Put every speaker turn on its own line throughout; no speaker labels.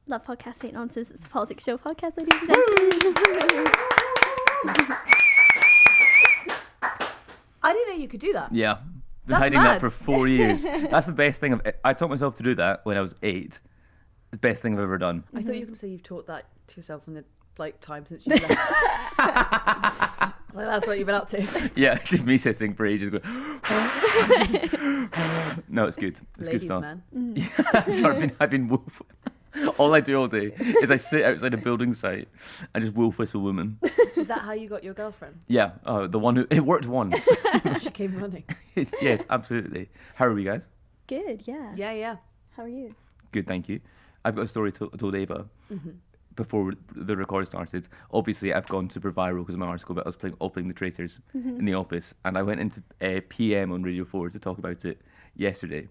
Love podcast, hate nonsense. It's the Politics Show podcast, ladies and gentlemen.
I didn't know you could do that.
Yeah. Been
That's
hiding
mad.
that for 4 years. That's the best thing. I taught myself to do that when I was 8. It's the best thing I've ever done.
I thought you were going to say you've taught that to yourself in the time since you left. That's what you've been up to.
Yeah, just me sitting for ages going. No, it's good. It's
Ladies,
good stuff.
man.
Yeah, so I've been wolf. All I do all day is I sit outside a building site and just wolf whistle women.
Is that how you got your girlfriend?
Yeah, the one who it worked once.
She came running.
Yes, absolutely. How are we, guys?
Good, yeah.
Yeah.
How are you?
Good, thank you. I've got a story told Ava before the record started. Obviously, I've gone super viral because of my article, but I was playing the traitors in the office, and I went into PM on Radio 4 to talk about it yesterday.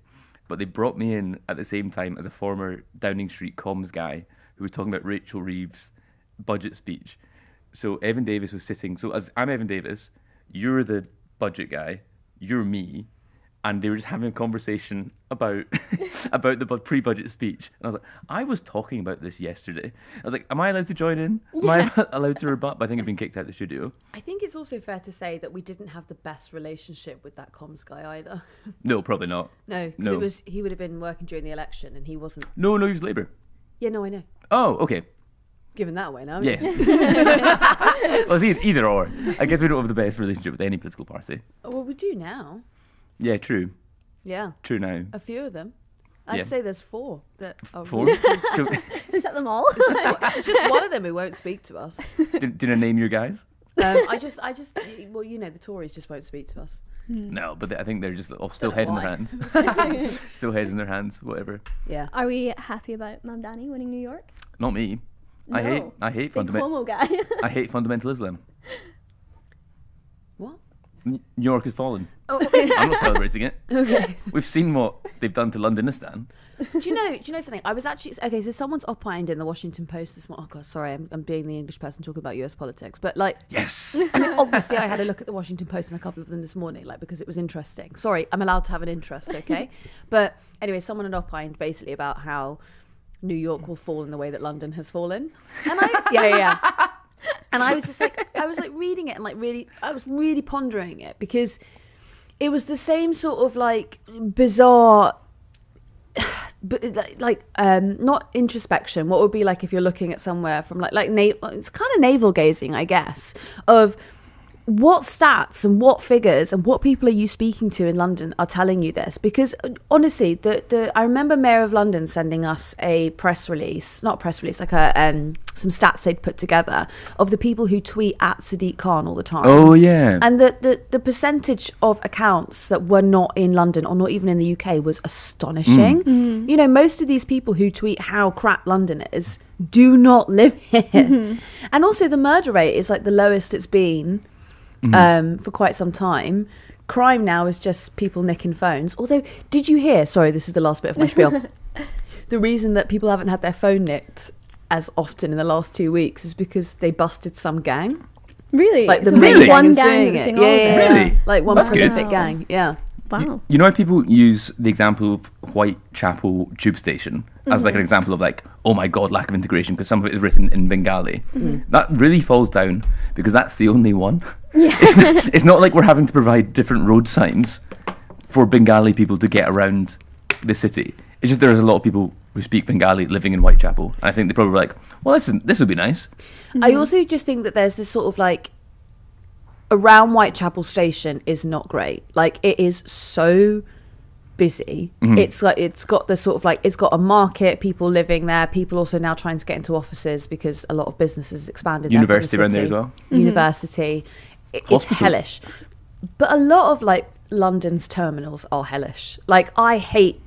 But they brought me in at the same time as a former Downing Street comms guy who was talking about Rachel Reeves' budget speech. So Evan Davis was sitting. So as I'm Evan Davis, you're the budget guy, you're me, and they were just having a conversation about about the pre-budget speech. And I was like, I was talking about this yesterday. I was like, am I allowed to join in? Am I allowed to rebut? But I think I've been kicked out of the studio.
I think it's also fair to say that we didn't have the best relationship with that comms guy either.
No, probably not.
No, because he would have been working during the election and he wasn't.
No, he was Labour.
Yeah, no, I know.
Oh, okay.
Giving that away now.
Yes. Well, it's either or. I guess we don't have the best relationship with any political party.
Well, we do now.
Yeah, true.
Yeah.
True now.
A few of them. I'd say there's 4 that are
4?
really-
Is that them all?
It's just one of them who won't speak to us.
Did I name your guys?
I just, well, the Tories just won't speak to us.
No, but I think they're just still
Don't
head in
know
their
why.
hands. Still heads in their hands, whatever.
Yeah.
Are we happy about Mamdani winning New York?
Not me. I
No.
hate
Big homo guy.
I hate fundamental Islam.
What?
New York has fallen.
Oh, okay.
I'm not celebrating it.
Okay.
We've seen what they've done to Londonistan.
Do you know something? I was actually so someone's opined in the Washington Post this morning. Oh God, sorry, I'm being the English person talking about US politics, but like,
Yes.
I mean, obviously, I had a look at the Washington Post and a couple of them this morning, like because it was interesting. Sorry, I'm allowed to have an interest, okay? But anyway, someone had opined basically about how New York will fall in the way that London has fallen, and yeah. And I was just like, reading it and like I was really pondering it because it was the same sort of like bizarre. But not introspection. What would be like if you're looking at somewhere from it's kind of navel gazing, I guess, of what stats and what figures and what people are you speaking to in London are telling you this? Because honestly, I remember Mayor of London sending us a press release, not a press release, like some stats they'd put together of the people who tweet at Sadiq Khan all the time.
Oh yeah.
And the percentage of accounts that were not in London or not even in the UK was astonishing. You know, most of these people who tweet how crap London is do not live here. And also the murder rate is like the lowest it's been for quite some time. Crime now is just people nicking phones. Although, did you hear, sorry, this is the last bit of my spiel, the reason that people haven't had their phone nicked as often in the last 2 weeks is because they busted some gang.
Really?
Like the
So
main
there's
gang
one
is
gang
doing
that's
it.
doing all of
Yeah.
it.
Really?
Like one
That's good.
prolific gang. Yeah.
Wow.
You know how people use the example of Whitechapel tube station as like an example of like, oh my god, lack of integration because some of it is written in Bengali. That really falls down because that's the only one.
Yeah.
It's not like we're having to provide different road signs for Bengali people to get around the city. It's just there's a lot of people who speak Bengali living in Whitechapel. And I think they're probably like, well, this would be nice.
I also just think that there's this sort of like around Whitechapel station is not great. Like it is so busy. It's like it's got the sort of like it's got a market, people living there, people also now trying to get into offices because a lot of businesses expanded.
University
there
around there as well.
University. It's
Hospital.
hellish. But a lot of like London's terminals are hellish. Like I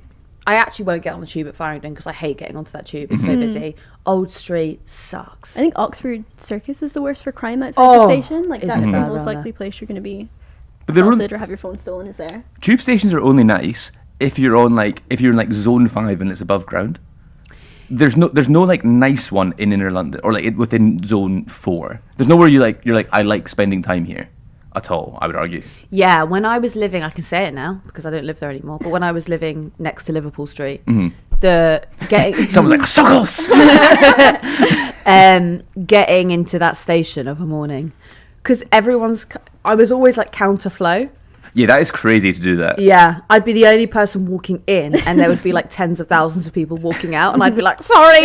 actually won't get on the tube at Farringdon because I hate getting onto that tube. It's so busy. Old Street sucks.
I think Oxford Circus is the worst for crime outside the station. Like
it's
that's the
bad
most
around
likely
there.
place you're going to be
But they're
assaulted or have your phone stolen is there.
tube stations are only nice if you're in like zone 5 and it's above ground. There's no like nice one in inner London or like within zone 4. There's nowhere you're like I like spending time here at all, I would argue.
Yeah, when I was living, I can say it now because I don't live there anymore, but when I was living next to Liverpool Street, the getting
Someone's like, suckles!
getting into that station of a morning, because I was always like counterflow.
Yeah, that is crazy to do that.
Yeah, I'd be the only person walking in, and there would be like tens of thousands of people walking out, and I'd be like, sorry.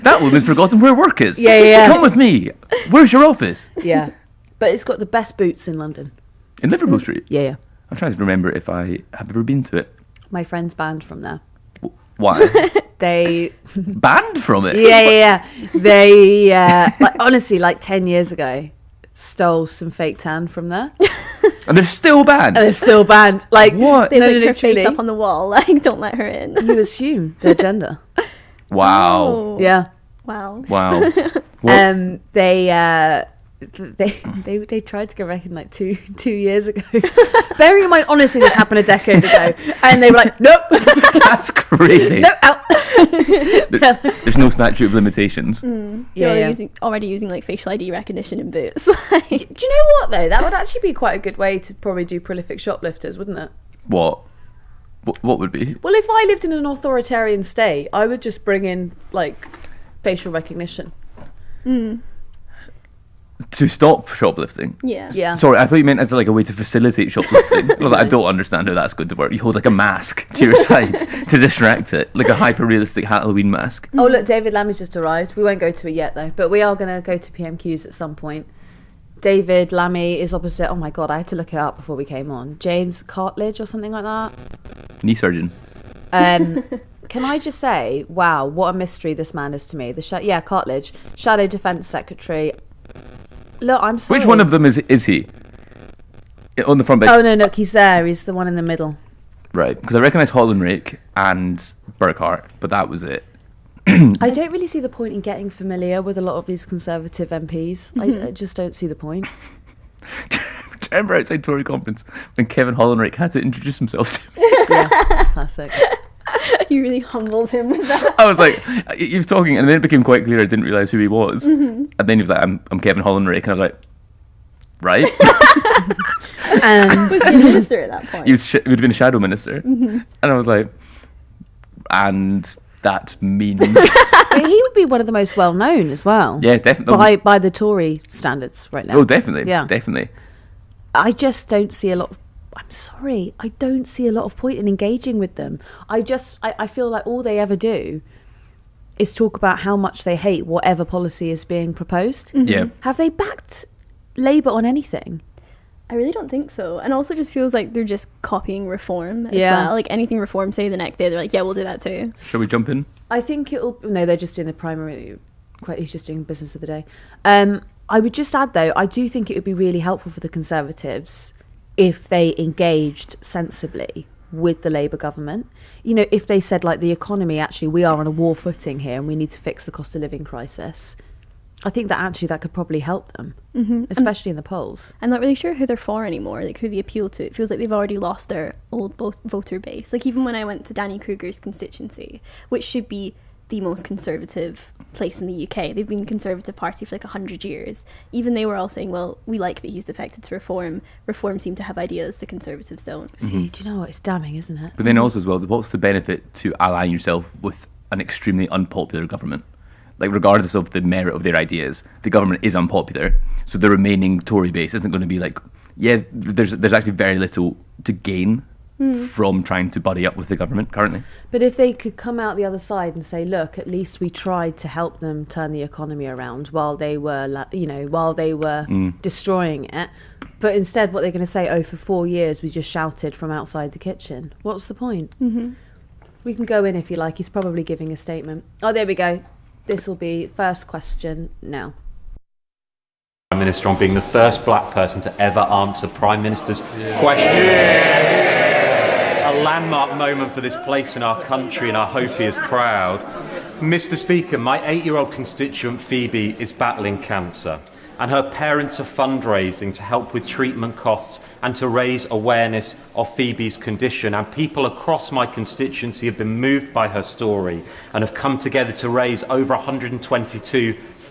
That woman's forgotten where work is.
Yeah.
Come with me. Where's your office?
Yeah, but it's got the best boots in London.
In Liverpool Street?
Yeah.
I'm trying to remember if I have ever been to it.
My friend's banned from there.
Why?
They
Banned from it?
Yeah. They like, honestly, like 10 years ago, stole some fake tan from there.
And they're still banned?
And they're still banned. Like,
what?
They have her
truly.
face up on the wall, like, don't let her in.
You assume their gender.
Wow.
Oh.
Yeah.
Wow.
What?
They tried to go back in like two years ago. Bearing in mind, honestly, this happened a decade ago, and they were like, "Nope,
That's crazy.
no, out."
There's no statute of limitations.
Yeah.
Already using like facial ID recognition in boots.
Do you know what though? That would actually be quite a good way to probably do prolific shoplifters, wouldn't it?
What? What would be?
Well, if I lived in an authoritarian state, I would just bring in like facial recognition.
To stop shoplifting?
Yeah.
Sorry, I thought you meant as like a way to facilitate shoplifting. I was like, I don't understand how that's going to work. You hold like a mask to your side to distract it, like a hyper-realistic Halloween mask.
Oh look, David Lammy's just arrived. We won't go to it yet though, but we are going to go to PMQs at some point. David Lammy is opposite. Oh my god, I had to look it up before we came on. James Cartledge or something like that.
Knee surgeon.
Can I just say, wow, what a mystery this man is to me. Cartledge, Shadow Defence Secretary. Look, I'm sorry.
Which one of them is he? On the front page?
Oh no, look, he's there. He's the one in the middle.
Right, because I recognise Hollenrake and Burkhardt, but that was it.
I don't really see the point in getting familiar with a lot of these Conservative MPs. I just don't see the point.
Do you remember outside Tory conference when Kevin Hollenrake had to introduce himself to me?
Yeah, classic.
You really humbled him with that.
I was like, he was talking, and then it became quite clear I didn't realise who he was. And then he was like, I'm Kevin Hollenrake, and I was like, right?
And
Was he a minister at that point?
He would have been a shadow minister. And I was like, and that means...
but he would be one of the most well known as well.
Yeah, definitely.
By the Tory standards right now.
Oh, definitely.
Yeah.
Definitely.
I just don't see a lot of... I'm sorry, I don't see a lot of point in engaging with them. I feel like all they ever do is talk about how much they hate whatever policy is being proposed.
Yeah.
Have they backed Labour on anything?
I really don't think so. And also just feels like they're just copying reform as
Yeah.
well. Like anything reform say the next day, they're like, yeah, we'll do that too.
Shall we jump in?
I think it'll... No, they're just doing the primary... He's just doing business of the day. I would just add, though, I do think it would be really helpful for the Conservatives if they engaged sensibly with the Labour government. You know, if they said, like, the economy, actually, we are on a war footing here and we need to fix the cost of living crisis. I think that actually that could probably help them, especially in the polls.
I'm not really sure who they're for anymore, like who they appeal to. It feels like they've already lost their old voter base. Like even when I went to Danny Kruger's constituency, which should be the most conservative place in the UK. They've been Conservative Party for like 100 years. Even they were all saying, well, we like that he's defected to reform. Reform seem to have ideas the Conservatives don't.
See, do you know what? It's damning, isn't it?
But then also as well, what's the benefit to allying yourself with an extremely unpopular government? Like regardless of the merit of their ideas, the government is unpopular. So the remaining Tory base isn't going to be like, yeah, there's actually very little to gain from trying to buddy up with the government currently.
But if they could come out the other side and say, look, at least we tried to help them turn the economy around while they were, destroying it. But instead, what they're going to say, oh, for 4 years, we just shouted from outside the kitchen. What's the point? Mm-hmm. We can go in if you like. He's probably giving a statement. Oh, there we go. This will be first question now.
Prime Minister on being the first black person to ever answer Prime Minister's question. A landmark moment for this place in our country, and I hope he is proud. Mr. Speaker, my 8-year-old constituent Phoebe is battling cancer, and her parents are fundraising to help with treatment costs and to raise awareness of Phoebe's condition. And people across my constituency have been moved by her story and have come together to raise over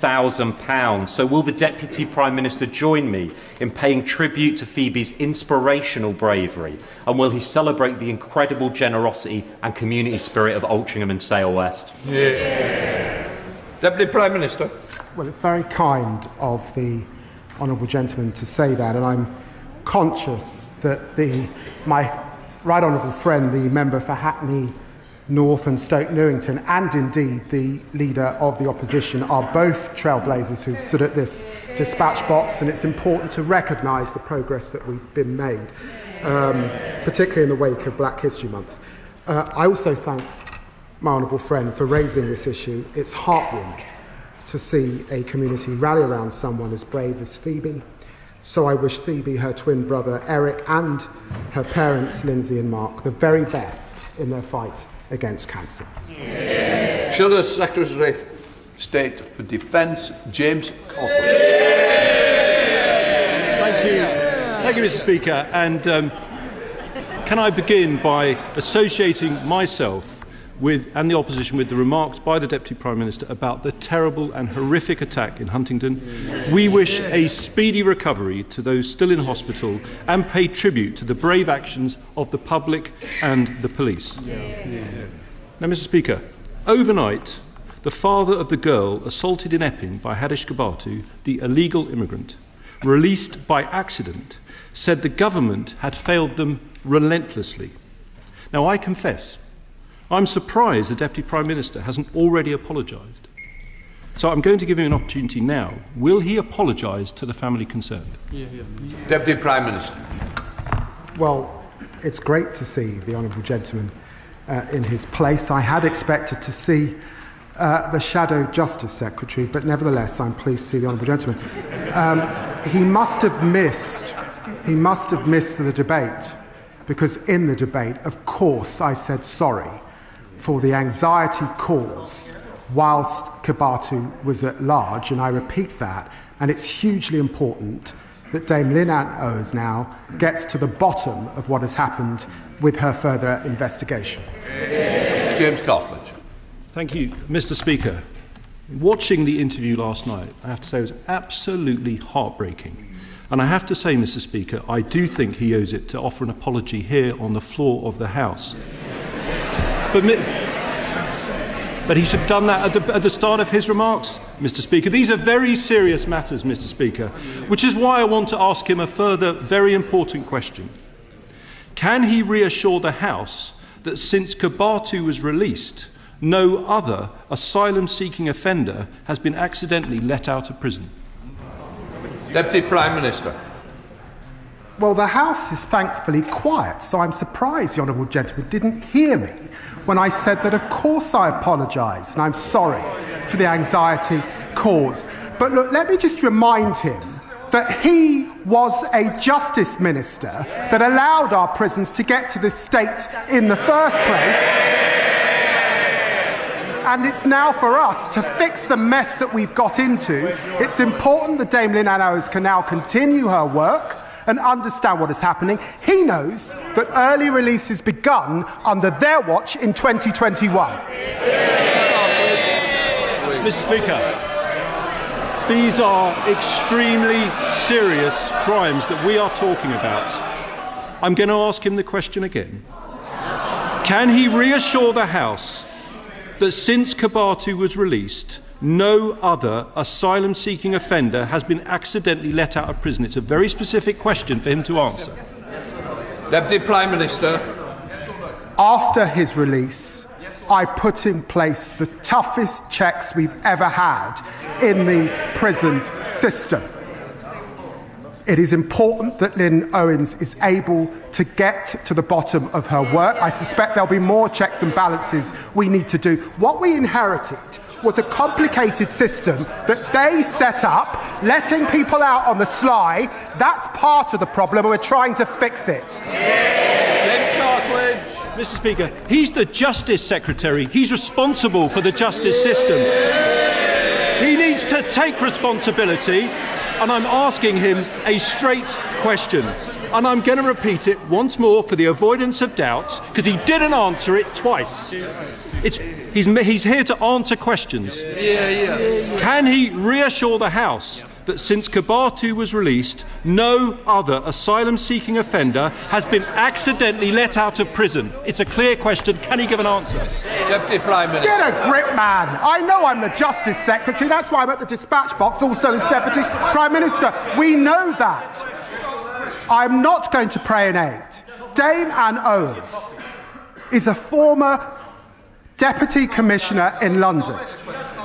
£100,000. So will the Deputy Prime Minister join me in paying tribute to Phoebe's inspirational bravery? And will he celebrate the incredible generosity and community spirit of Altrincham and Sale West?
Yeah. Deputy Prime Minister.
Well, it's very kind of the honourable gentleman to say that, and I'm conscious that my right honourable friend, the member for Hackney North and Stoke Newington, and indeed the leader of the opposition, are both trailblazers who've stood at this dispatch box, and it's important to recognise the progress that we've been made, particularly in the wake of Black History Month. I also thank my honourable friend for raising this issue. It's heartwarming to see a community rally around someone as brave as Phoebe. So I wish Phoebe, her twin brother Eric, and her parents Lindsay and Mark the very best in their fight against cancer.
Yeah. Shall the Secretary State for Defence, James Coughlin.
Thank you, Mr. Speaker. And can I begin by associating myself and the opposition with the remarks by the Deputy Prime Minister about the terrible and horrific attack in Huntingdon. We wish a speedy recovery to those still in hospital and pay tribute to the brave actions of the public and the police. Now, Mr. Speaker, overnight, the father of the girl assaulted in Epping by Hadish Gabatu, the illegal immigrant, released by accident, said the government had failed them relentlessly. Now, I confess, I'm surprised the Deputy Prime Minister hasn't already apologised. So I'm going to give him an opportunity now. Will he apologise to the family concerned?
Deputy Prime Minister.
Well, it's great to see the honourable gentleman in his place. I had expected to see the Shadow Justice Secretary, but nevertheless I'm pleased to see the honourable gentleman. He must have missed the debate, because in the debate, of course, I said sorry for the anxiety caused whilst Kibatu was at large, and I repeat that, and it's hugely important that Dame Lynn Owens now gets to the bottom of what has happened with her further investigation.
James Coughlin.
Thank you, Mr. Speaker. Watching the interview last night, I have to say it was absolutely heartbreaking. And I have to say, Mr. Speaker, I do think he owes it to offer an apology here on the floor of the House. But he should have done that at the start of his remarks, Mr. Speaker. These are very serious matters, Mr. Speaker, which is why I want to ask him a further very important question. Can he reassure the House that since Kibatu was released, no other asylum-seeking offender has been accidentally let out of prison?
Deputy Prime Minister.
Well, the House is thankfully quiet, so I'm surprised the honourable gentleman didn't hear me when I said that of course I apologise and I'm sorry for the anxiety caused. But look, let me just remind him that he was a justice minister that allowed our prisons to get to this state in the first place. And it's now for us to fix the mess that we've got into. It's important that Dame Lynn Owens can now continue her work and understand what is happening. He knows that early release has begun under their watch in 2021.
Mr. Speaker, these are extremely serious crimes that we are talking about. I'm going to ask him the question again. Can he reassure the House that since Kibatu was released, no other asylum-seeking offender has been accidentally let out of prison? It's a very specific question for him to answer.
Deputy Prime Minister.
After his release, I put in place the toughest checks we've ever had in the prison system. It is important that Lynn Owens is able to get to the bottom of her work. I suspect there'll be more checks and balances we need to do. What we inherited was a complicated system that they set up, letting people out on the sly. That's part of the problem, and we're trying to fix it.
Mr. Speaker, he's the Justice Secretary. He's responsible for the justice system. He needs to take responsibility, and I'm asking him a straight question. And I'm going to repeat it once more for the avoidance of doubt, because he didn't answer it twice. He's here to answer questions. Can he reassure the House that since Kabatu was released, no other asylum-seeking offender has been accidentally let out of prison? It's a clear question. Can he give an answer?
Deputy Prime Minister.
Get a grip, man. I know I'm the Justice Secretary. That's why I'm at the dispatch box, also as Deputy Prime Minister. We know that. I'm not going to pray in aid. Dame Anne Owens is a former Deputy Commissioner in London,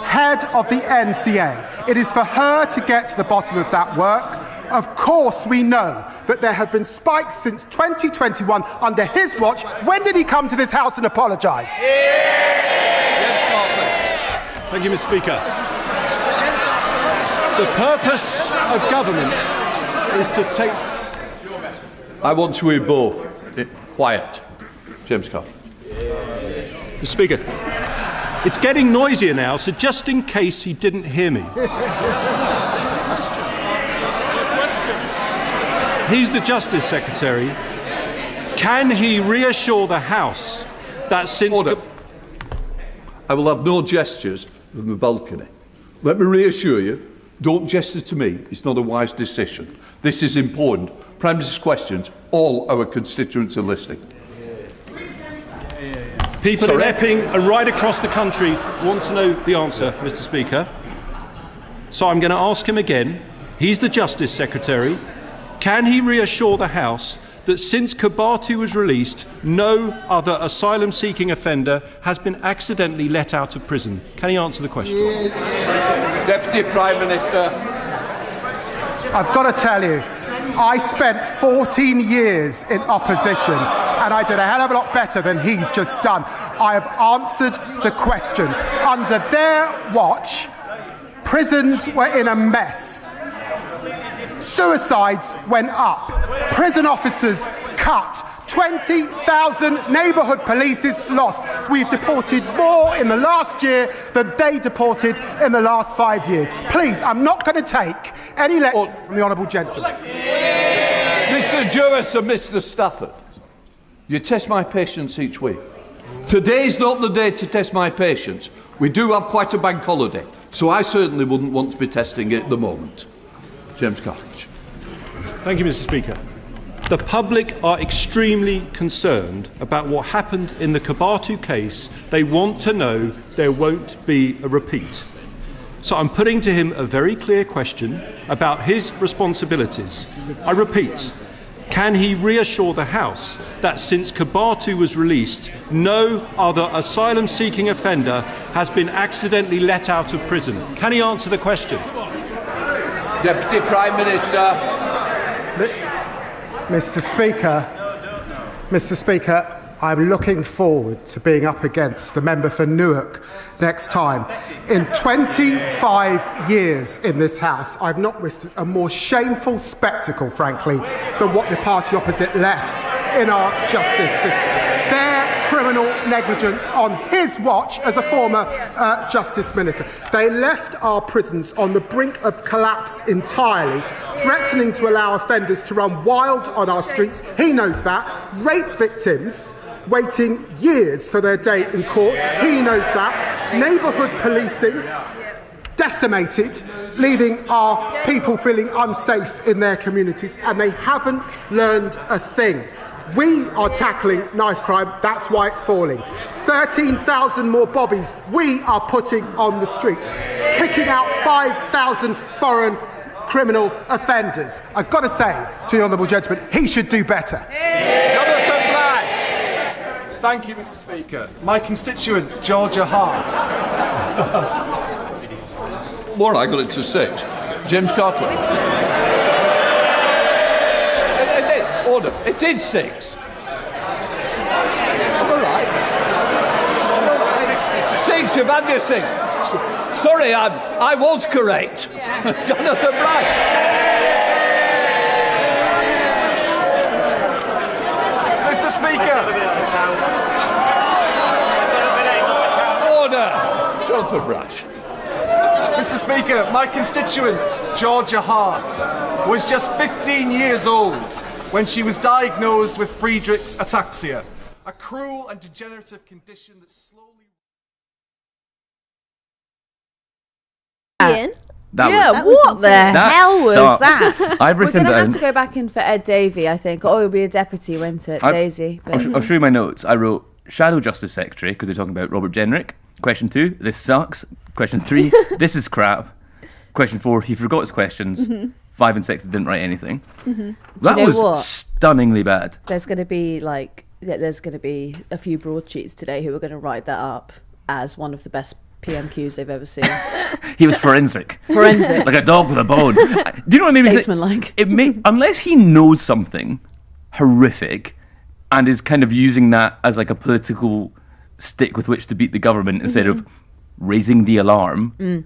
head of the NCA. It is for her to get to the bottom of that work. Of course, we know that there have been spikes since 2021 under his watch. When did he come to this House and apologise?
Thank you, Mr. Speaker. The purpose of government is to take...
I want to hear both. Quiet. James Cartledge.
Mr. Speaker, it's getting noisier now, so just in case he didn't hear me. He's the Justice Secretary. Can he reassure the House that since...
Order. I will have no gestures from the balcony. Let me reassure you, don't gesture to me. It's not a wise decision. This is important. Prime Minister's questions, all our constituents are listening.
People in Epping and right across the country want to know the answer, Mr. Speaker. So I'm going to ask him again. He's the Justice Secretary. Can he reassure the House that since Kabatu was released, no other asylum-seeking offender has been accidentally let out of prison? Can he answer the question?
Deputy Prime Minister.
I've got to tell you, I spent 14 years in opposition and I did a hell of a lot better than he's just done. I have answered the question. Under their watch, prisons were in a mess. Suicides went up. Prison officers cut. 20,000 neighbourhood polices lost. We've deported more in the last year than they deported in the last 5 years. Please, I'm not going to take any lecture from the Honourable Gentleman.
Mr. Jewis and Mr. Stafford, you test my patience each week. Today's not the day to test my patience. We do have quite a bank holiday, so I certainly wouldn't want to be testing it at the moment. James Cartledge.
Thank you, Mr. Speaker. The public are extremely concerned about what happened in the Kabatu case. They want to know there won't be a repeat. So I'm putting to him a very clear question about his responsibilities. I repeat, can he reassure the House that since Kabatu was released, no other asylum-seeking offender has been accidentally let out of prison? Can he answer the question?
Deputy Prime Minister.
Mr. Speaker, I'm looking forward to being up against the member for Newark next time. In 25 years in this House, I've not witnessed a more shameful spectacle, frankly, than what the party opposite left in our justice system. Their criminal negligence on his watch as a former Justice Minister. They left our prisons on the brink of collapse entirely, threatening to allow offenders to run wild on our streets. He knows that. Rape victims waiting years for their day in court. He knows that. Neighbourhood policing decimated, leaving our people feeling unsafe in their communities, and they haven't learned a thing. We are tackling knife crime, that's why it's falling. 13,000 more bobbies we are putting on the streets, kicking out 5,000 foreign criminal offenders. I've got to say to the Honourable Gentleman, he should do better.
Jonathan Blash.
Thank you, Mr. Speaker. My constituent, Georgia Hart.
More, I got it to 6. James Cartledge. Order. It is 6. Am I right? 6, you've had your 6. Sorry, I was correct. Jonathan Blash.
Mr. Speaker.
Order. Jonathan Blash.
Mr. Speaker, my constituent, Georgia Hart, was just 15 years old when she was diagnosed with Friedreich's ataxia, a cruel and degenerative condition that slowly...
Ian.
That
what the hell was
sucks.
that?
I've
We're
written
going to have
down.
to go back in for Ed Davey, I think. Oh, he'll be a deputy, won't it? Daisy.
I'll show you my notes. I wrote Shadow Justice Secretary because they're talking about Robert Jenrick. Question 2, this sucks. Question 3, this is crap. Question 4, he forgot his questions. 5 and 6, he didn't write anything. That was
what?
stunningly bad.
There's going to be a few broadsheets today who are going to write that up as one of the best PMQs they've ever seen.
He was forensic.
Forensic.
Like a dog with a bone. Do you know what I mean?
Statesman-like.
Unless he knows something horrific and is kind of using that as like a political stick with which to beat the government instead of raising the alarm.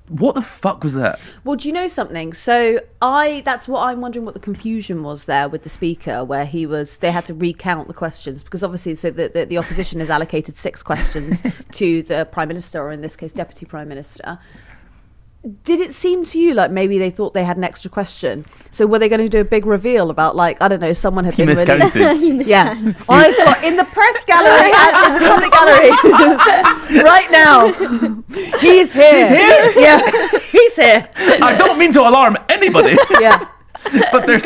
What the fuck was that?
Well, do you know something? So that's what I'm wondering, what the confusion was there with the speaker, where they had to recount the questions, because obviously, so the opposition has allocated 6 questions to the Prime Minister, or in this case, Deputy Prime Minister. Did it seem to you like maybe they thought they had an extra question? So were they going to do a big reveal about, like, I don't know, someone had been
miscounted.
Yeah. I've got in the press gallery, in the public gallery, right now. He's here.
He's here?
Yeah, he's here.
I don't mean to alarm anybody.
Yeah.
But there's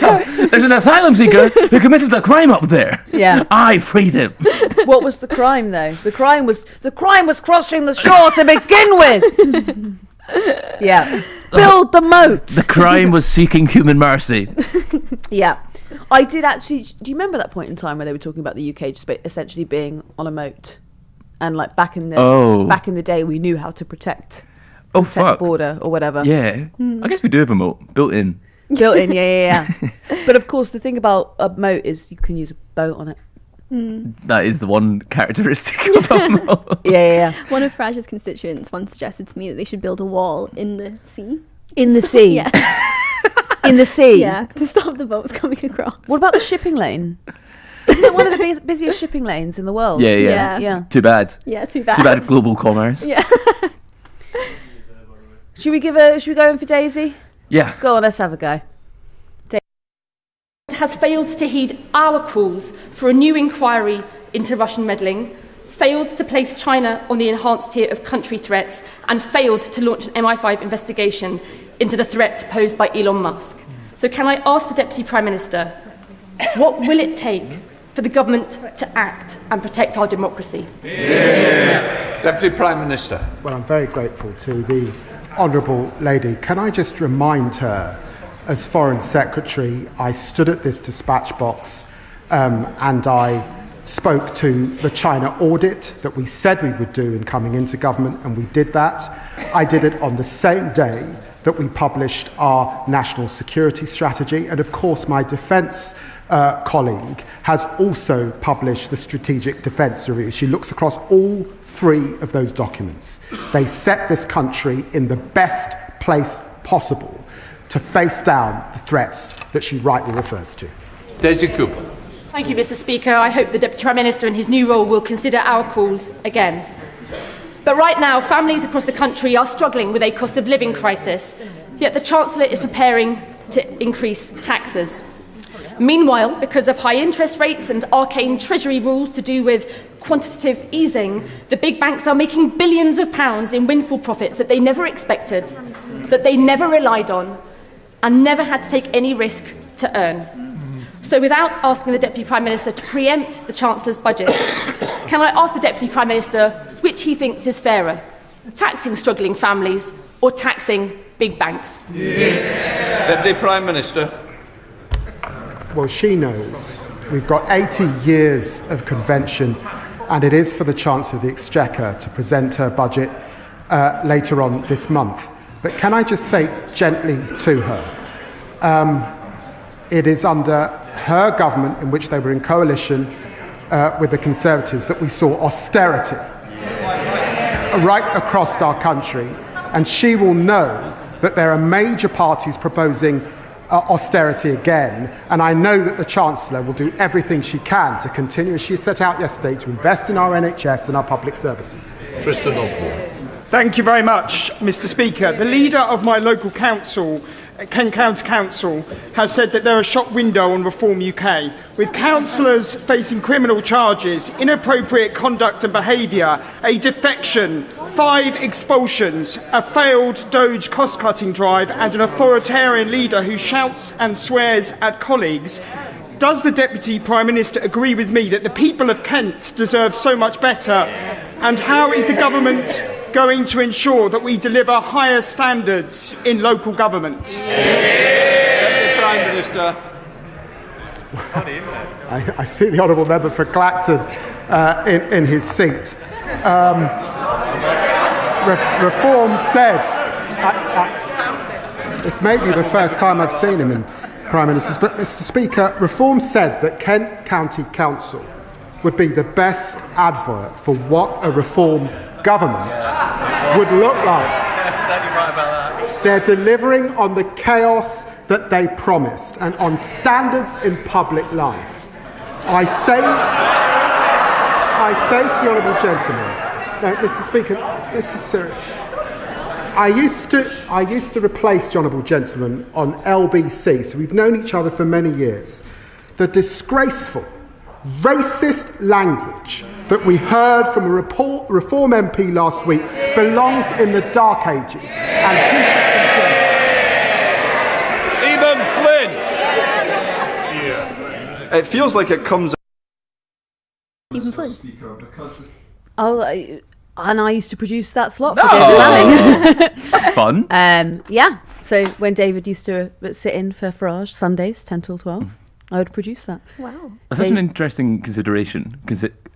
an asylum seeker who committed a crime up there.
Yeah.
I freed him.
What was the crime, though? The crime was crossing the shore to begin with. Yeah. Build the moat.
The crime was seeking human mercy.
Yeah. I did actually. Do you remember that point in time where they were talking about the UK just essentially being on a moat? And like back in the day, we knew how to protect
the
border or whatever.
Yeah. I guess we do have a moat built in.
Built in, yeah. But of course, the thing about a moat is you can use a boat on it.
That is the one characteristic of a moat.
Yeah.
One of Fraj's constituents once suggested to me that they should build a wall in the sea.
In the sea?
Yeah.
In the sea?
Yeah, to stop the boats coming across.
What about the shipping lane? Isn't it one of the busiest shipping lanes in the world?
Yeah.
Too bad.
Yeah, too bad.
Too bad global commerce.
Yeah.
Should we go in for Daisy?
Yeah.
Go on, let's have a go.
Has failed to heed our calls for a new inquiry into Russian meddling, failed to place China on the enhanced tier of country threats, and failed to launch an MI5 investigation into the threat posed by Elon Musk. So can I ask the Deputy Prime Minister, what will it take for the government to act and protect our democracy?
Yeah. Deputy Prime Minister.
Well, I'm very grateful to the Honourable Lady. Can I just remind her, as Foreign Secretary, I stood at this dispatch box and I spoke to the China audit that we said we would do in coming into government, and we did that. I did it on the same day that we published our national security strategy, and of course my defence colleague has also published the Strategic Defence Review. She looks across all 3 of those documents. They set this country in the best place possible to face down the threats that she rightly refers to.
Daisy Cooper.
Thank you, Mr. Speaker. I hope the Deputy Prime Minister in his new role will consider our calls again. But right now, families across the country are struggling with a cost of living crisis, yet the Chancellor is preparing to increase taxes. Meanwhile, because of high interest rates and arcane Treasury rules to do with quantitative easing, the big banks are making billions of pounds in windfall profits that they never expected, that they never relied on, and never had to take any risk to earn. So without asking the Deputy Prime Minister to preempt the Chancellor's budget, can I ask the Deputy Prime Minister which he thinks is fairer, taxing struggling families or taxing big banks?
Yeah. Deputy Prime Minister.
Well, she knows. We've got 80 years of convention, and it is for the Chancellor of the Exchequer to present her budget later on this month. But can I just say gently to her, it is under her government, in which they were in coalition with the Conservatives, that we saw austerity right across our country. And she will know that there are major parties proposing austerity again. And I know that the Chancellor will do everything she can to continue, as she set out yesterday, to invest in our NHS and our public services.
Tristan Osborne.
Thank you very much, Mr. Speaker. The leader of my local council, Kent County Council, has said that they're a shop window on Reform UK, with councillors facing criminal charges, inappropriate conduct and behaviour, a defection 5 expulsions, a failed Doge cost-cutting drive, and an authoritarian leader who shouts and swears at colleagues, does the Deputy Prime Minister agree with me that the people of Kent deserve so much better? And how is the government going to ensure that we deliver higher standards in local government?
Deputy Prime Minister.
I see the honourable member for Clacton in his seat. Reform said, this may be the first time I've seen him in Prime Ministers, but Mr. Speaker, Reform said that Kent County Council would be the best advert for what a Reform government would look like. They're delivering on the chaos that they promised and on standards in public life. I say to the honourable gentleman, no, Mr. Speaker, this is serious. I used to replace the honourable gentleman on LBC, so we've known each other for many years. The disgraceful, racist language that we heard from a Reform MP last week belongs in the dark ages. And
Even Flynn! It feels like it comes.
Stephen Flynn.
And I used to produce that slot for David Lammy.
That's fun.
Yeah. So when David used to sit in for Farage Sundays, 10 till 12, I would produce that.
Wow.
That's such an interesting consideration,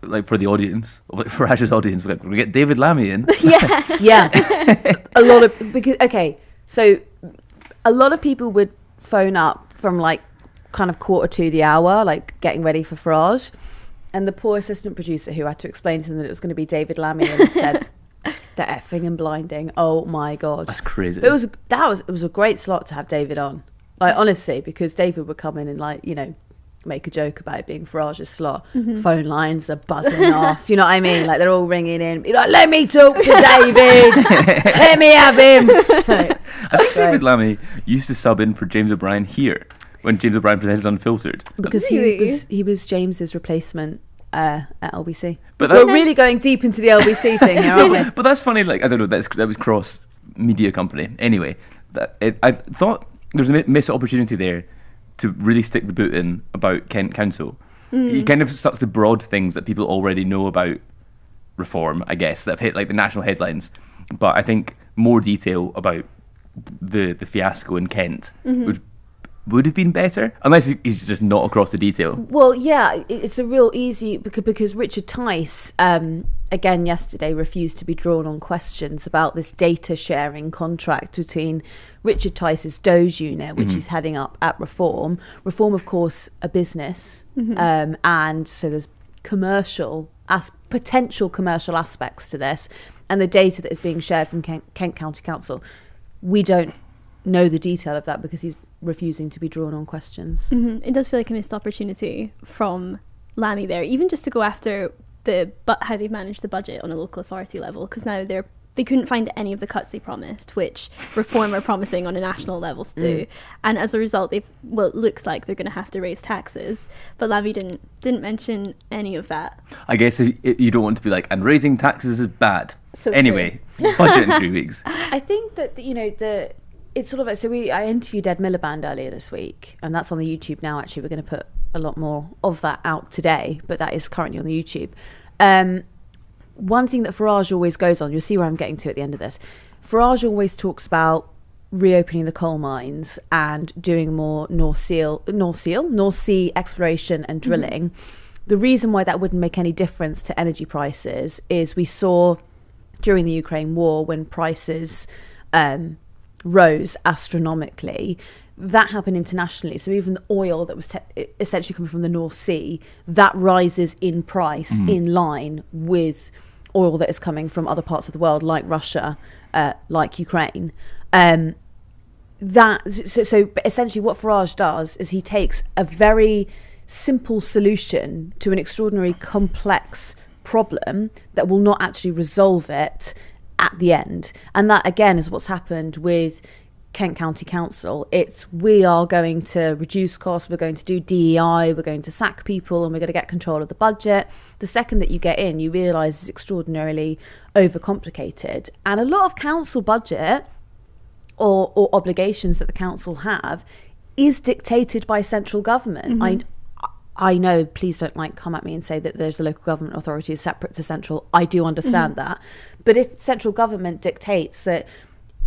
like for the audience, like Farage's audience. We're going to get David Lammy in.
Yeah. So a lot of people would phone up from like kind of 1:45 the hour, like getting ready for Farage. And the poor assistant producer who had to explain to them that it was going to be David Lammy and said, they're effing and blinding. Oh my God.
That's crazy.
But it was a great slot to have David on. Like, honestly, because David would come in and, like, you know, make a joke about it being Farage's slot. Mm-hmm. Phone lines are buzzing off. You know what I mean? Like, they're all ringing in. Be like, let me talk to David. Let me have him. Like,
I think David Lammy used to sub in for James O'Brien here when James O'Brien presented Unfiltered.
Because he was James's replacement at LBC.
But
we're really going deep into the LBC thing here, aren't we?
But that's funny. Like, I don't know. That was cross media company. Anyway, I thought there's a missed opportunity there to really stick the boot in about Kent Council. You kind of stuck to broad things that people already know about reform, I guess, that have hit like the national headlines. But I think more detail about the fiasco in Kent would have been better, unless he's just not across the detail.
Well, yeah, it's a real easy, because Richard Tice, again yesterday, refused to be drawn on questions about this data sharing contract between Richard Tice's Doge unit, which he's heading up at Reform. Reform, of course, a business, and so there's potential commercial aspects to this, and the data that is being shared from Kent County Council. We don't know the detail of that because he's refusing to be drawn on questions.
It does feel like a missed opportunity from Lammy there, even just to go after how they manage the budget on a local authority level, because now they couldn't find any of the cuts they promised, which Reform are promising on a national level to do, and as a result it looks like they're going to have to raise taxes, but Lammy didn't mention any of that. I guess
you don't want to be like, and raising taxes is bad.
So
anyway, budget in 3 weeks.
I think that it's sort of like, I interviewed Ed Miliband earlier this week, and that's on the YouTube now. Actually, we're going to put a lot more of that out today, but that is currently on the YouTube. One thing that Farage always goes on, you'll see where I'm getting to at the end of this. Farage always talks about reopening the coal mines and doing more North Sea exploration and drilling. The reason why that wouldn't make any difference to energy prices is we saw during the Ukraine war when prices rose astronomically. That happened internationally. So even the oil that was essentially coming from the North Sea, that rises in price in line with oil that is coming from other parts of the world, like Russia, like Ukraine. So essentially what Farage does is he takes a very simple solution to an extraordinary complex problem that will not actually resolve it at the end. And that, again, is what's happened with Kent County Council. It's we are going to reduce costs, we're going to do DEI, we're going to sack people, and we're going to get control of the budget. The second that you get in, you realise it's extraordinarily overcomplicated. And a lot of council budget or obligations that the council have is dictated by central government. I know, please don't come at me and say that there's a local government authority is separate to central. I do understand that. But if central government dictates that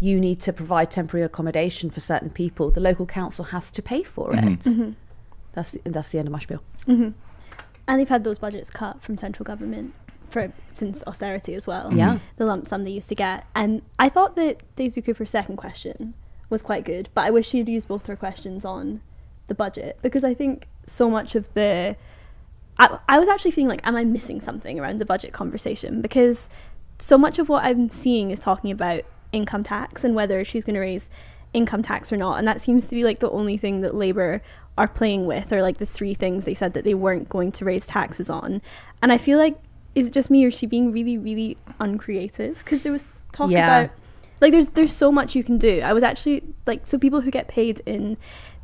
you need to provide temporary accommodation for certain people, the local council has to pay for it. That's the end of my spiel.
And they've had those budgets cut from central government since austerity as well.
Yeah.
The lump sum they used to get. And I thought that Daisy Cooper's second question was quite good, but I wish she'd used both her questions on the budget, because I think so much of I was actually feeling like, am I missing something around the budget conversation? Because so much of what I'm seeing is talking about income tax and whether she's going to raise income tax or not, and that seems to be like the only thing that Labour are playing with, or like the three things they said that they weren't going to raise taxes on. And I feel like, is it just me, or is she being really, really uncreative? Because there was talk about, like, there's so much you can do. I was actually like, so people who get paid in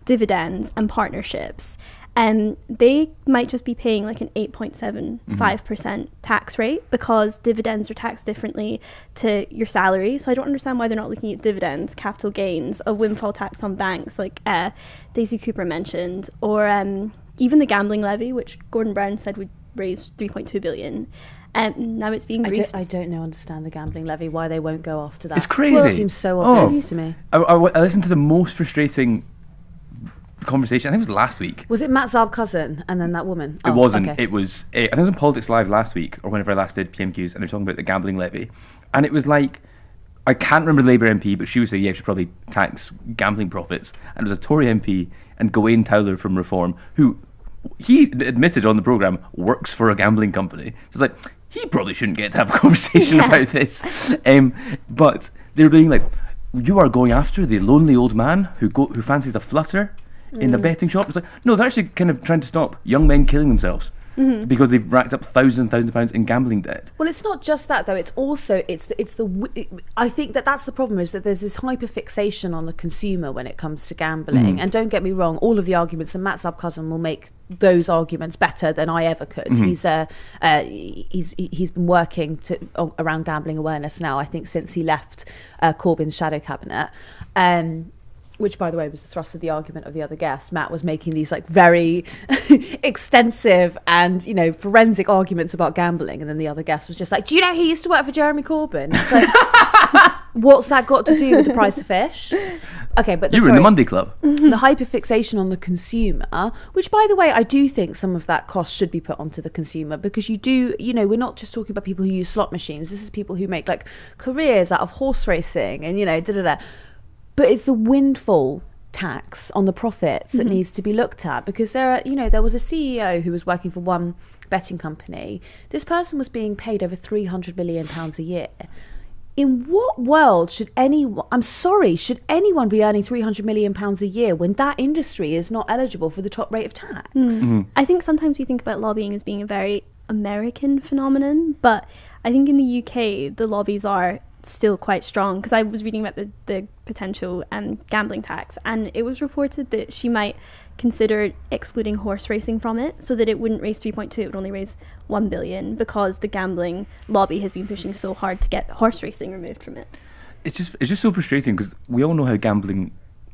dividends and partnerships, and they might just be paying like an 8.75% tax rate, because dividends are taxed differently to your salary. So I don't understand why they're not looking at dividends, capital gains, a windfall tax on banks like Daisy Cooper mentioned, or even the gambling levy, which Gordon Brown said would raise 3.2 billion. And now it's being briefed.
I don't understand the gambling levy, why they won't go after that.
It's crazy.
Well, it seems so obvious to me.
I listened to the most frustrating conversation, I think it was last week.
Was it Matt Zarb cousin and then that woman?
It wasn't. Okay. It was, I think it was on Politics Live last week, or whenever I last did PMQs, and they were talking about the gambling levy. And it was like, I can't remember the Labour MP, but she was saying, yeah, we should probably tax gambling profits. And it was a Tory MP, and Gawain Towler from Reform, who he admitted on the programme works for a gambling company. So it's like, he probably shouldn't get to have a conversation about this. But they were being like, you are going after the lonely old man who fancies a flutter in a betting shop. It's like, no, they're actually kind of trying to stop young men killing themselves because they've racked up thousands of pounds in gambling debt.
Well, it's not just that though. It's also I think that's the problem, is that there's this hyper fixation on the consumer when it comes to gambling. And don't get me wrong, all of the arguments, and Matt Zarb cousin will make those arguments better than I ever could. He's been working around gambling awareness now, I think, since he left Corbyn's shadow cabinet. Which, by the way, was the thrust of the argument of the other guest. Matt was making these like very extensive and, forensic arguments about gambling. And then the other guest was just like, do you know he used to work for Jeremy Corbyn? It's like, what's that got to do with the price of fish? Okay, but
you were in the Monday Club.
The hyperfixation on the consumer, which, by the way, I do think some of that cost should be put onto the consumer, because we're not just talking about people who use slot machines. This is people who make like careers out of horse racing and, But it's the windfall tax on the profits that needs to be looked at, because there was a CEO who was working for one betting company. This person was being paid over £300 million a year. In what world should anyone be earning £300 million a year when that industry is not eligible for the top rate of tax?
I think sometimes we think about lobbying as being a very American phenomenon, but I think in the UK the lobbies are still quite strong, because I was reading about the potential gambling tax, and it was reported that she might consider excluding horse racing from it, so that it wouldn't raise 3.2, it would only raise 1 billion, because the gambling lobby has been pushing so hard to get horse racing removed from it.
It's just so frustrating, because we all know how gambling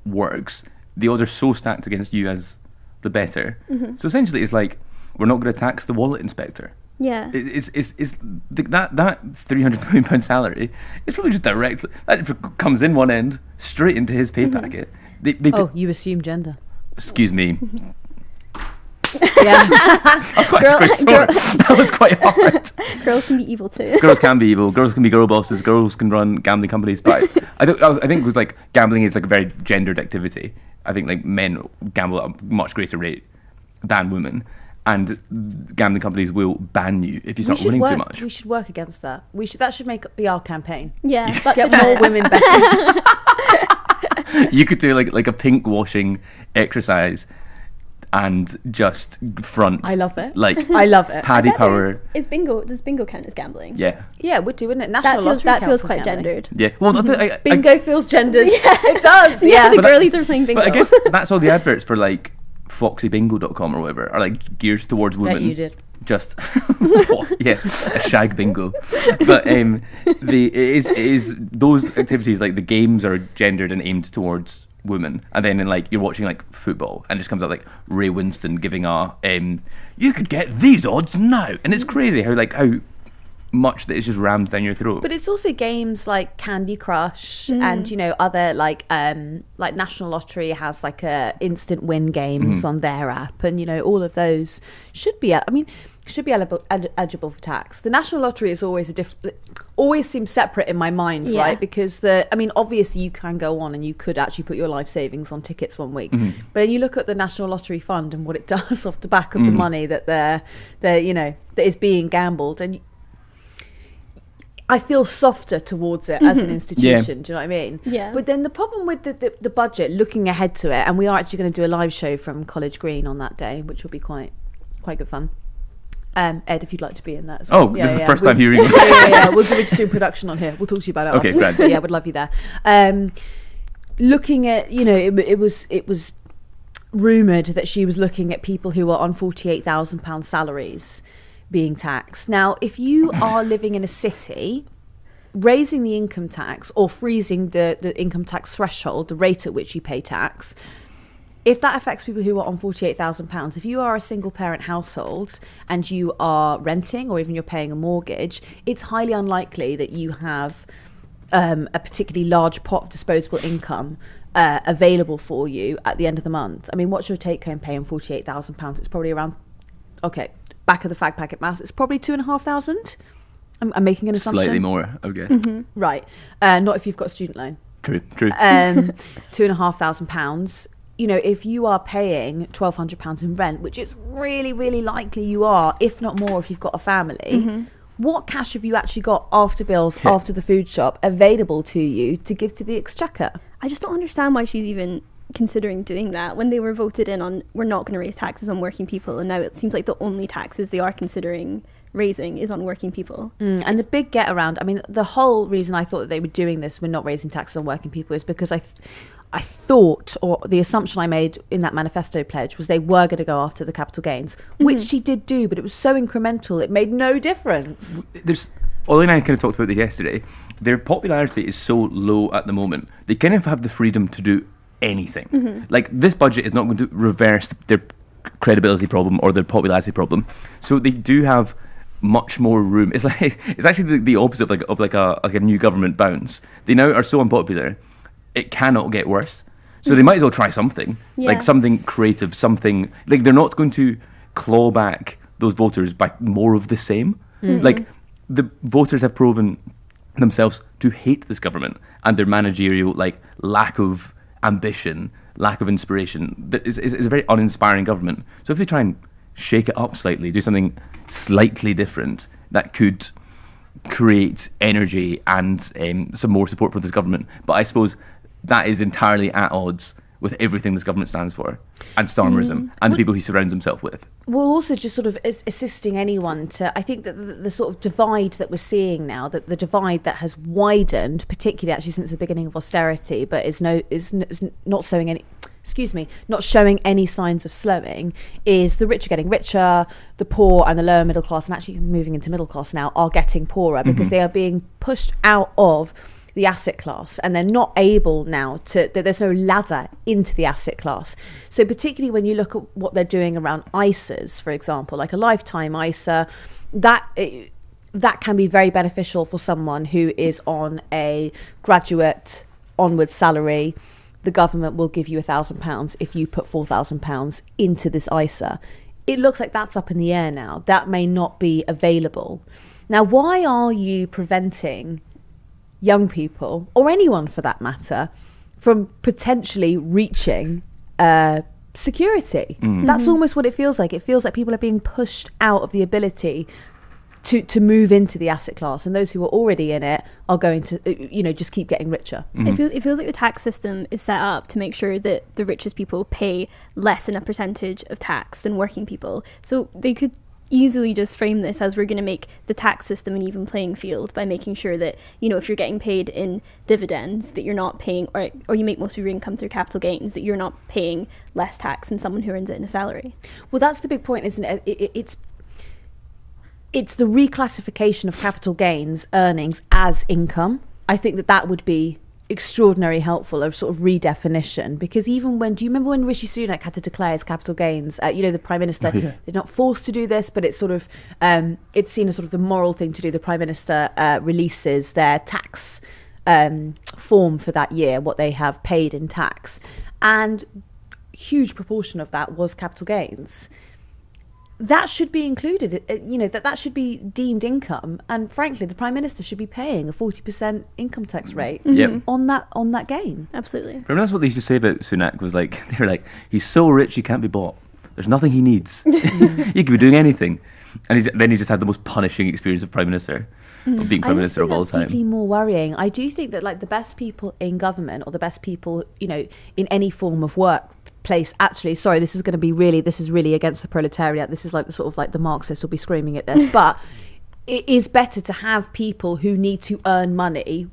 works. The odds are so stacked against you as the bettor. So essentially it's like, we're not going to tax the wallet inspector.
Yeah,
it's that £300 million salary. It's probably just direct. That comes in one end straight into his pay packet.
You assume gender.
Excuse me.
Yeah,
That was quite hard.
Girls can be evil too.
Girls can be evil. Girls can be girl bosses. Girls can run gambling companies. But I think it was like, gambling is like a very gendered activity. I think like men gamble at a much greater rate than women. And gambling companies will ban you if you start winning too much.
We should work against that. That should be our campaign.
Yeah,
get more women betting.
You could do like a pink washing exercise, and just front.
I love it.
Like
I love it.
Paddy power.
Is bingo? Does bingo count as gambling?
Yeah.
Yeah, it would do, wouldn't it? National Lottery
That
counts
feels
as
quite
gambling.
gendered.
Yeah. Well,
Bingo feels gendered. It does. Yeah.
The girlies are playing bingo.
But I guess that's all the adverts for like foxybingo.com or whatever are like geared towards women.
Bet you did.
Just yeah, a shag bingo. But it is those activities, like the games are gendered and aimed towards women, and then in like you're watching like football and it just comes out like Ray Winston giving a you could get these odds now, and it's crazy how much that is just rammed down your throat.
But it's also games like Candy Crush and, you know, other like National Lottery has like a instant win games on their app, and, you know, all of those should be eligible for tax. The National Lottery is always always seems separate in my mind, right? Because obviously you can go on and you could actually put your life savings on tickets one week, but then you look at the National Lottery Fund and what it does off the back of the money that they're you know, that is being gambled, and I feel softer towards it as an institution. Do you know what I mean?
Yeah.
But then the problem with the budget, looking ahead to it, and we are actually going to do a live show from College Green on that day, which will be quite good fun. Ed, if you'd like to be in that as well.
Oh, this is the first time hearing it.
Yeah. We'll do a production on here. We'll talk to you about it
Okay,
afterwards.
great.
But yeah, I would love you there. Looking at, you know, it was rumoured that she was looking at people who are on £48,000 salaries being taxed. Now, if you are living in a city, raising the income tax or freezing the income tax threshold, the rate at which you pay tax, if that affects people who are on £48,000, if you are a single parent household and you are renting or even you're paying a mortgage, it's highly unlikely that you have a particularly large pot of disposable income available for you at the end of the month. I mean, what's your take-home pay on £48,000? It's probably around, back of the fag packet maths, it's probably 2,500. I'm making an assumption.
Slightly more, I guess.
Right. Not if you've got a student loan.
True.
£2,500. You know, if you are paying £1,200 in rent, which is really, really likely you are, if not more, if you've got a family, what cash have you actually got after bills, after the food shop, available to you to give to the exchequer?
I just don't understand why she's even considering doing that when they were voted in on we're not going to raise taxes on working people, and now it seems like the only taxes they are considering raising is on working people.
And the big get around, I mean, the whole reason I thought that they were doing this, we're not raising taxes on working people, is because I thought, or the assumption I made in that manifesto pledge was they were going to go after the capital gains, which she did do, but it was so incremental, it made no difference.
Ollie and I kind of talked about this yesterday. Their popularity is so low at the moment, they kind of have the freedom to do anything. Like, this budget is not going to reverse their credibility problem or their popularity problem. So they do have much more room. It's like it's actually the opposite of like a new government bounce. They now are so unpopular, it cannot get worse. So they might as well try something, like something creative, something like they're not going to claw back those voters by more of the same. Like, the voters have proven themselves to hate this government and their managerial lack of ambition, lack of inspiration. It's a very uninspiring government. So if they try and shake it up slightly, do something slightly different that could create energy and some more support for this government. But I suppose that is entirely at odds with everything this government stands for, and Starmerism, and the people he surrounds himself with.
Well, also just sort of assisting anyone to, I think that the sort of divide that we're seeing now, that the divide that has widened, particularly actually since the beginning of austerity, but is not showing any signs of slowing, is the rich are getting richer, the poor and the lower middle class, and actually moving into middle class now, are getting poorer because they are being pushed out of the asset class, and they're not able now there's no ladder into the asset class. So particularly when you look at what they're doing around ISAs, for example, like a lifetime ISA, that can be very beneficial for someone who is on a graduate onward salary. The government will give you £1,000 if you put £4,000 into this ISA. It looks like that's up in the air now. That may not be available. Now, why are you preventing young people, or anyone for that matter, from potentially reaching security? That's almost what it feels like. It feels like people are being pushed out of the ability to move into the asset class, and those who are already in it are going to, just keep getting richer.
It feels like the tax system is set up to make sure that the richest people pay less in a percentage of tax than working people. So they could easily just frame this as we're going to make the tax system an even playing field by making sure that, if you're getting paid in dividends, that you're not paying, or you make most of your income through capital gains, that you're not paying less tax than someone who earns it in a salary.
Well, that's the big point, isn't it? It's the reclassification of capital gains earnings as income. I think that would be extraordinarily helpful, of sort of redefinition, because do you remember when Rishi Sunak had to declare his capital gains? The Prime Minister, they're not forced to do this, but it's sort of, it's seen as sort of the moral thing to do. The Prime Minister releases their tax form for that year, what they have paid in tax. And huge proportion of that was capital gains. That should be included, that should be deemed income. And frankly, the Prime Minister should be paying a 40% income tax rate on that gain.
Absolutely.
Remember, that's what they used to say about Sunak, was like, they're like, he's so rich he can't be bought. There's nothing he needs. He could be doing anything. And then he just had the most punishing experience of Prime Minister, of being Prime Minister of all time.
That's deeply more worrying. I do think that the best people in government, or the best people, in any form of work, place, actually, sorry, this is really against the proletariat. This is the Marxists will be screaming at this, but it is better to have people who need to earn money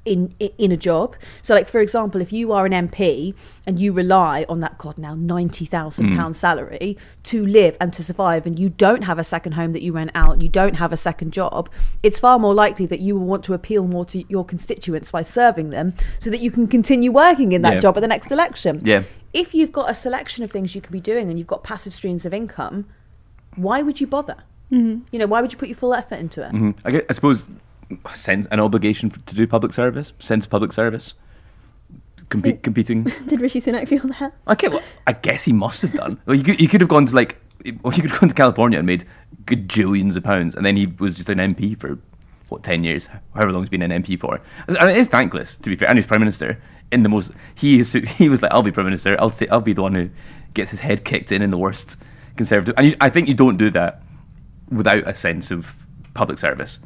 in a job. So, for example, if you are an MP and you rely on that now £90,000 salary to live and to survive, and you don't have a second home that you rent out, you don't have a second job, it's far more likely that you will want to appeal more to your constituents by serving them, so that you can continue working in that job at the next election.
Yeah.
If you've got a selection of things you could be doing and you've got passive streams of income, why would you bother? Why would you put your full effort into it?
I suppose sense an obligation to do public service, competing.
Did Rishi Sunak feel that?
Okay, well, I guess he must have done. Well, you could have gone to you could have gone to California and made gajillions of pounds, and then he was just an MP for 10 years, however long he's been an MP for. And it is thankless, to be fair. And he's Prime Minister in the most. He was like, I'll be Prime Minister. I'll be the one who gets his head kicked in the worst Conservative. And I think you don't do that without a sense of public service,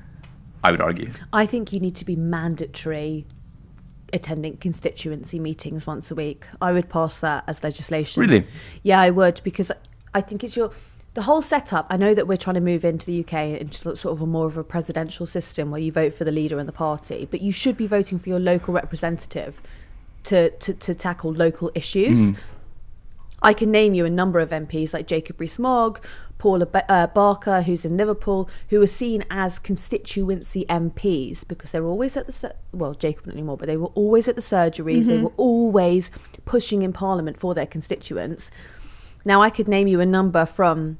I would argue.
I think you need to be mandatory attending constituency meetings once a week. I would pass that as legislation.
Really?
Yeah, I would, because I think it's the whole setup. I know that we're trying to move into the UK into sort of more of a presidential system where you vote for the leader and the party, but you should be voting for your local representative to tackle local issues. I can name you a number of MPs like Jacob Rees-Mogg, Paula Barker, who's in Liverpool, who are seen as constituency MPs because they were always at Jacob not anymore, but they were always at the surgeries. They were always pushing in Parliament for their constituents. Now, I could name you a number from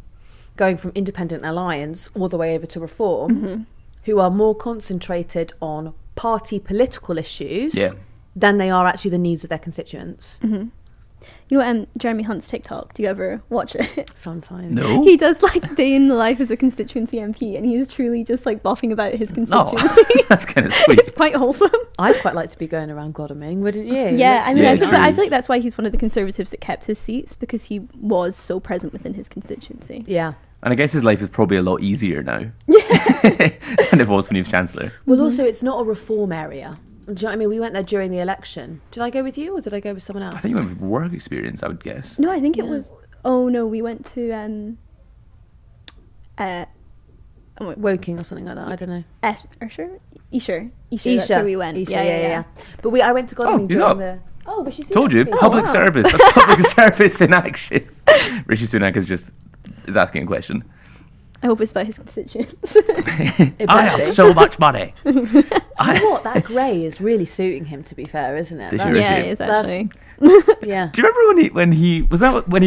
going from Independent Alliance all the way over to Reform, who are more concentrated on party political issues than they are actually the needs of their constituents.
You know Jeremy Hunt's TikTok? Do you ever watch it?
Sometimes.
No.
He does day in the life as a constituency MP, and he's truly just boffing about his constituency.
That's kind of sweet.
It's quite wholesome.
I'd quite like to be going around Godalming, wouldn't you?
Yeah, I mean,
Yeah,
I feel like that's why he's one of the Conservatives that kept his seats, because he was so present within his constituency.
Yeah.
And I guess his life is probably a lot easier now than it was when he was Chancellor.
Well, also, it's not a reform area. Do you know what I mean? We went there during the election. Did I go with you or did I go with someone else?
I think you went with work experience, I would guess.
No, I think it was... Oh, no, we went to...
Woking or something like that. I don't know.
Esher. That's where we went.
Esher, yeah. But I went to Godalming during the... Oh, Rishi Sunak.
Told you, public service. That's public service in action. Rishi Sunak is asking a question.
I hope it's about his constituents.
I have so much money.
You know what? That grey is really suiting him, to be fair, isn't it?
Yeah, it is actually.
Yeah.
Do you remember when he was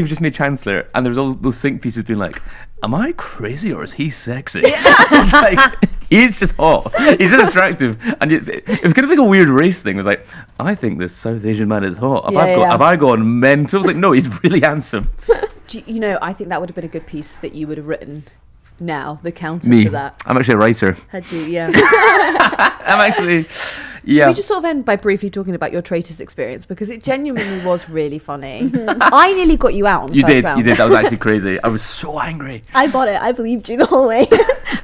just made Chancellor, and there was all those think pieces being like, "Am I crazy or is he sexy?" It's like, he's just hot. He's just attractive, and it was kind of like a weird race thing. It was like, I think this South Asian man is hot. Have I gone mental? I was like, no, he's really handsome.
I think that would have been a good piece that you would have written. Now, the counter
Me.
to that.
I'm actually a writer.
Had you, yeah.
I'm actually, Yeah.
Should we just sort of end by briefly talking about your traitors experience, because it genuinely was really funny. I nearly got you out on the
You
first
did.
round.
You did. That was actually crazy. I was so angry.
I bought it. I believed you the whole way.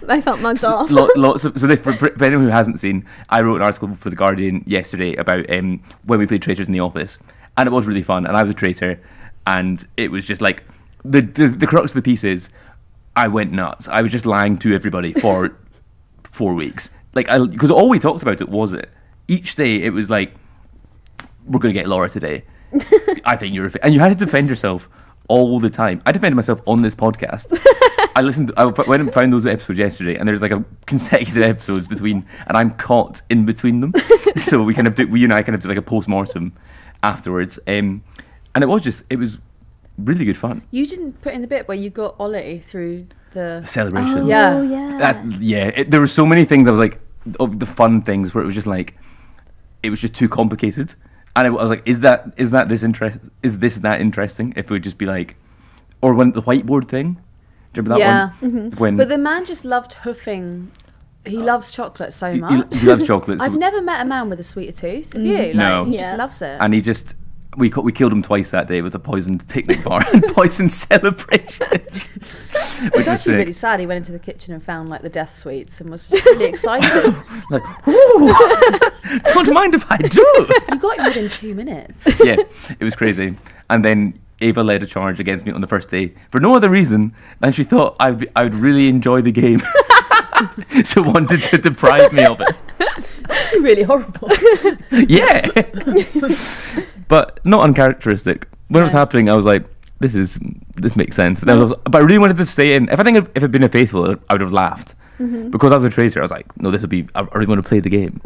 I felt mugged off.
Lots of, so for anyone who hasn't seen, I wrote an article for The Guardian yesterday about when we played traitors in the office, and it was really fun, and I was a traitor, and it was just like the crux of the piece is I went nuts. I was just lying to everybody for 4 weeks, like because all we talked about each day it was like, we're going to get Laura today. I think you're and you had to defend yourself all the time. I defended myself on this podcast. I went and found those episodes yesterday, and there's like a consecutive episodes between, and I'm caught in between them. So we and I kind of did like a post-mortem afterwards, and it was really good fun.
You didn't put in the bit where you got Ollie through the
celebration.
Oh,
yeah.
There were so many things. I was like, of the fun things where it was just like, it was just too complicated, and I was like, is this that interesting? If it would just be like, or when the whiteboard thing. Do you remember that one?
Mm-hmm.
When
but the man just loved hoofing. He loves chocolate so much.
He loves chocolate.
I've never met a man with a sweeter tooth. Have you?
No.
He just loves it.
And he just, we killed him twice that day with a poisoned picnic bar and poisoned celebrations.
It's actually really sad. He went into the kitchen and found like the death sweets and was just really excited.
Like, ooh, don't mind if I do.
You got him within 2 minutes.
Yeah, it was crazy. And then Ava led a charge against me on the first day for no other reason than she thought I would really enjoy the game. So wanted to deprive me of it.
Actually really horrible.
Yeah. But not uncharacteristic. When it was happening, I was like, this makes sense. But I really wanted to stay in. If it had been a faithful, I would have laughed. Mm-hmm. Because I was a traitor, I was like, no, I really want to play the game.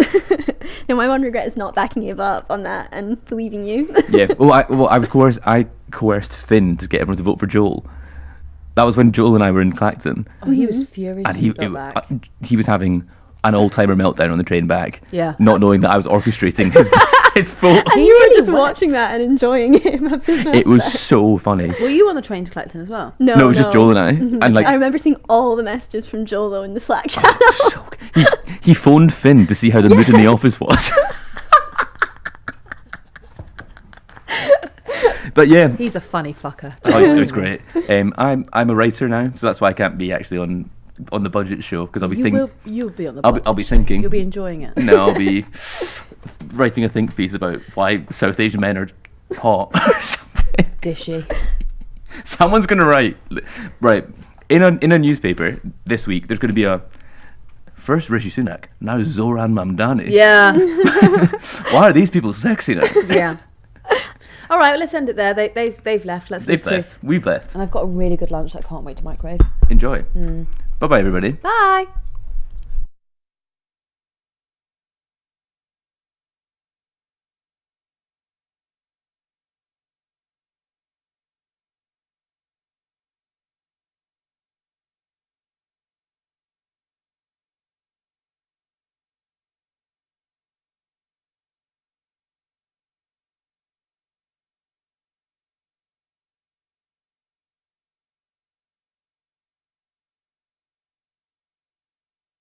No, my one regret is not backing you up on that and believing you.
Yeah. I coerced Finn to get everyone to vote for Joel. That was when Joel and I were in Clacton.
Oh, he was furious
and
when he got back.
He was having an all-timer meltdown on the train back.
Yeah.
Not knowing that I was orchestrating his vote.
And you were just watching that and enjoying him.
It was so funny.
Were you on the train to Clacton as well?
No,
it was just Joel and I.
Mm-hmm.
And
I remember seeing all the messages from Joel though in the Slack channel.
He phoned Finn to see how the mood in the office was. But yeah,
he's a funny fucker.
Oh, it was great. I'm a writer now, so that's why I can't be actually on the budget show, because I'll be thinking.
You'll be on the budget
I'll be thinking.
You'll be enjoying it.
No, I'll be writing a think piece about why South Asian men are hot or something.
Dishy.
Someone's gonna write in a newspaper this week. There's gonna be a first Rishi Sunak, now Zohran Mamdani.
Yeah.
Why are these people sexy now?
Yeah. All right, well, let's end it there. They've left.
They've left. We've left.
And I've got a really good lunch that I can't wait to microwave.
Enjoy. Bye-bye, everybody.
Bye.